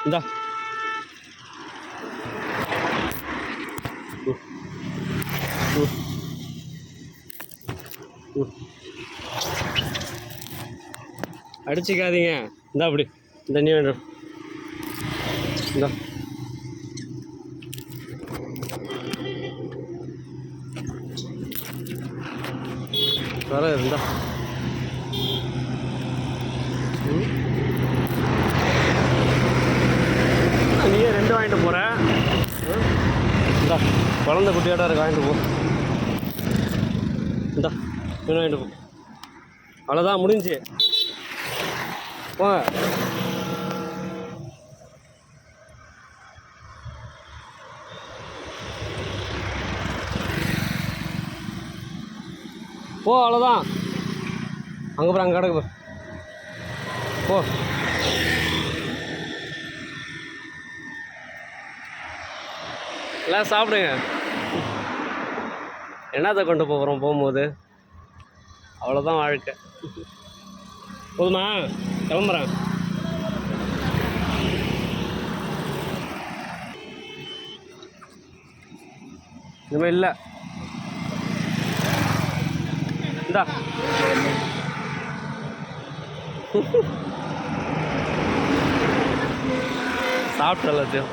இந்தா அடிச்சுக்காதீங்க. இந்தா அப்படி தண்ணி வேண்டும். இந்தா வர இருந்தா நீயே 2 வாங்கிட்டு போகிற. இந்தா குழந்தை குட்டியோட இருக்கு, வாங்கிட்டு போ. இந்தா மீன் வாங்கிட்டு போ. அவ்வளோதான், முடிஞ்சு போங்க. போ, அவ்வளோதான். அங்கே போகிற, அங்கே கிடக்கு போ. எல்லாம் சாப்பிடுங்க. என்னத்தை கொண்டு போகிறோம் போகும்போது? அவ்வளோதான் வாழ்க்கை. போதுமா? கிளம்புறேன். இனிமேல் இல்லை. இந்தா சாப்பிட்டு எல்லாத்தையும்